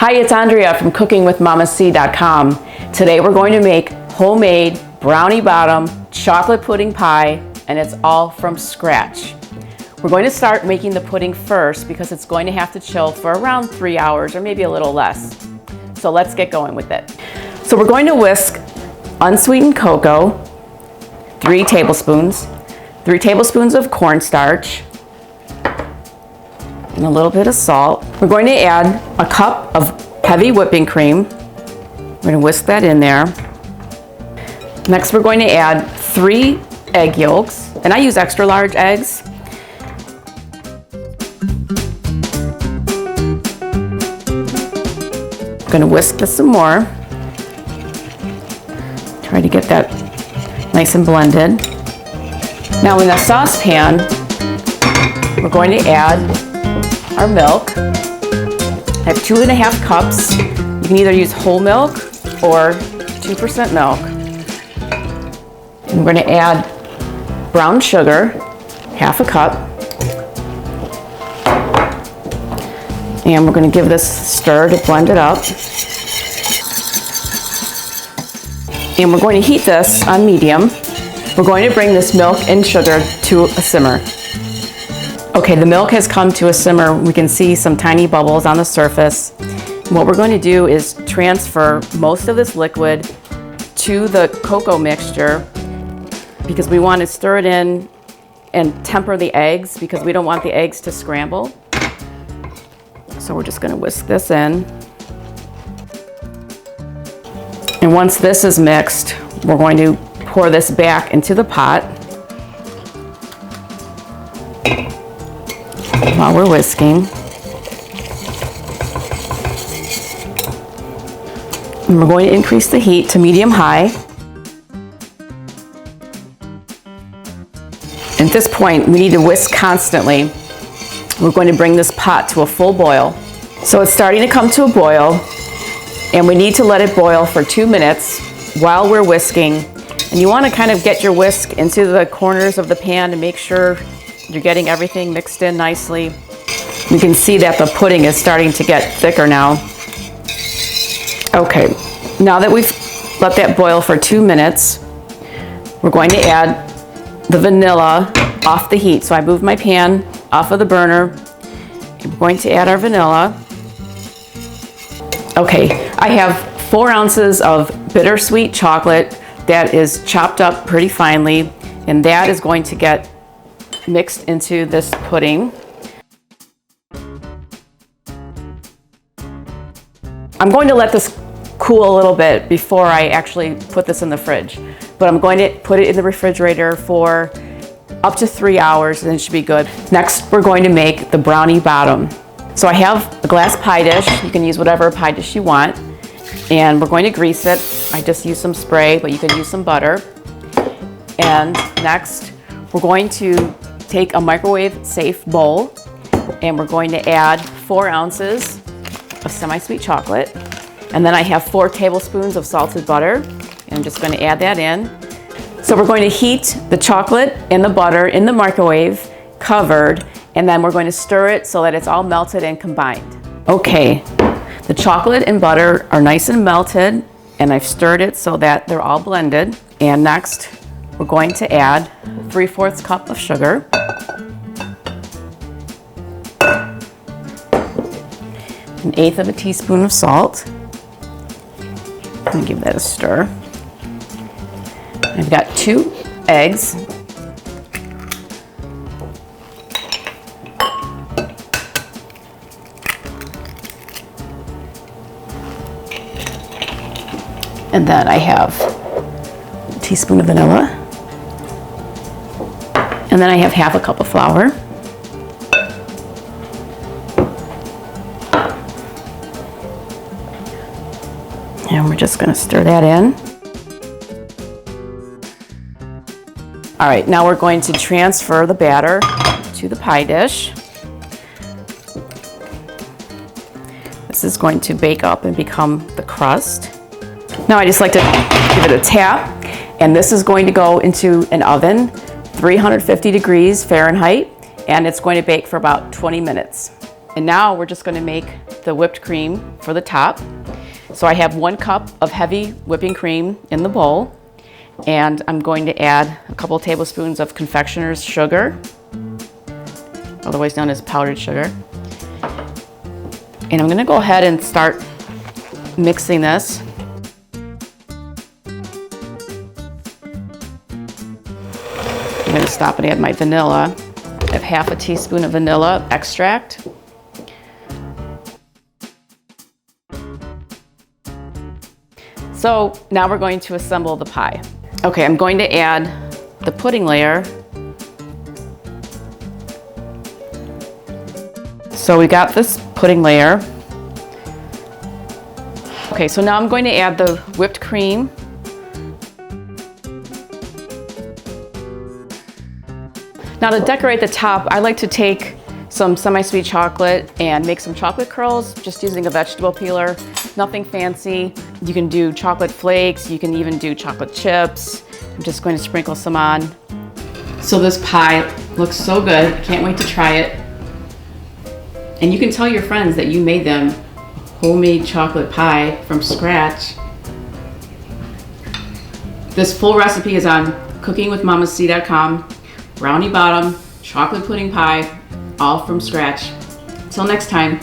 Hi, it's Andrea from cookingwithmamac.com. Today we're going to make homemade brownie bottom chocolate pudding pie, and it's all from scratch. We're going to start making the pudding first because it's going to have to chill for around 3 hours or maybe a little less. So let's get going with it. So we're going to whisk unsweetened cocoa, 3 tablespoons, 3 tablespoons of cornstarch, and a little bit of salt. We're going to add a cup of heavy whipping cream. We're going to whisk that in there. Next, we're going to add 3 egg yolks, and I use extra large eggs. I'm going to whisk this some more. Try to get that nice and blended. Now in a saucepan, we're going to add our milk. I have 2.5 cups. You can either use whole milk or 2% milk. And we're going to add brown sugar, 1/2 cup. And we're going to give this a stir to blend it up. And we're going to heat this on medium. We're going to bring this milk and sugar to a simmer. Okay, the milk has come to a simmer. We can see some tiny bubbles on the surface. What we're going to do is transfer most of this liquid to the cocoa mixture because we want to stir it in and temper the eggs because we don't want the eggs to scramble. So we're just going to whisk this in. And once this is mixed, we're going to pour this back into the pot while we're whisking. And we're going to increase the heat to medium-high. At this point, we need to whisk constantly. We're going to bring this pot to a full boil. So it's starting to come to a boil, and we need to let it boil for 2 minutes while we're whisking. And you want to kind of get your whisk into the corners of the pan to make sure you're getting everything mixed in nicely. You can see that the pudding is starting to get thicker now. Okay, now that we've let that boil for 2 minutes, we're going to add the vanilla off the heat. So I moved my pan off of the burner. We're going to add our vanilla. Okay, I have 4 ounces of bittersweet chocolate that is chopped up pretty finely, and that is going to get mixed into this pudding. I'm going to let this cool a little bit before I actually put this in the fridge, but I'm going to put it in the refrigerator for up to 3 hours and it should be good. Next, we're going to make the brownie bottom. So I have a glass pie dish. You can use whatever pie dish you want, and we're going to grease it. I just use some spray, but you can use some butter. And next, we're going to take a microwave safe bowl, and we're going to add 4 ounces of semi-sweet chocolate. And then I have 4 tablespoons of salted butter, and I'm just going to add that in. So we're going to heat the chocolate and the butter in the microwave, covered, and then we're going to stir it so that it's all melted and combined. Okay, the chocolate and butter are nice and melted, and I've stirred it so that they're all blended. And next, we're going to add 3/4 cup of sugar. An 1/8 of a teaspoon of salt. I'm going to give that a stir. I've got 2 eggs. And then I have a teaspoon of vanilla. And then I have 1/2 cup of flour. And we're just going to stir that in. All right, now we're going to transfer the batter to the pie dish. This is going to bake up and become the crust. Now I just like to give it a tap, and this is going to go into an oven, 350 degrees Fahrenheit, and it's going to bake for about 20 minutes. And now we're just gonna make the whipped cream for the top. So I have 1 cup of heavy whipping cream in the bowl, and I'm going to add a couple tablespoons of confectioner's sugar, otherwise known as powdered sugar. And I'm gonna go ahead and start mixing this. I'm gonna stop and add my vanilla. I have half a teaspoon of vanilla extract. So now we're going to assemble the pie. Okay, I'm going to add the pudding layer. So we got this pudding layer. Okay, so now I'm going to add the whipped cream. Now to decorate the top, I like to take some semi-sweet chocolate and make some chocolate curls just using a vegetable peeler. Nothing fancy. You can do chocolate flakes, you can even do chocolate chips. I'm just going to sprinkle some on. So this pie looks so good. Can't wait to try it. And you can tell your friends that you made them homemade chocolate pie from scratch. This full recipe is on cookingwithmamac.com. Brownie bottom, chocolate pudding pie, all from scratch. Until next time.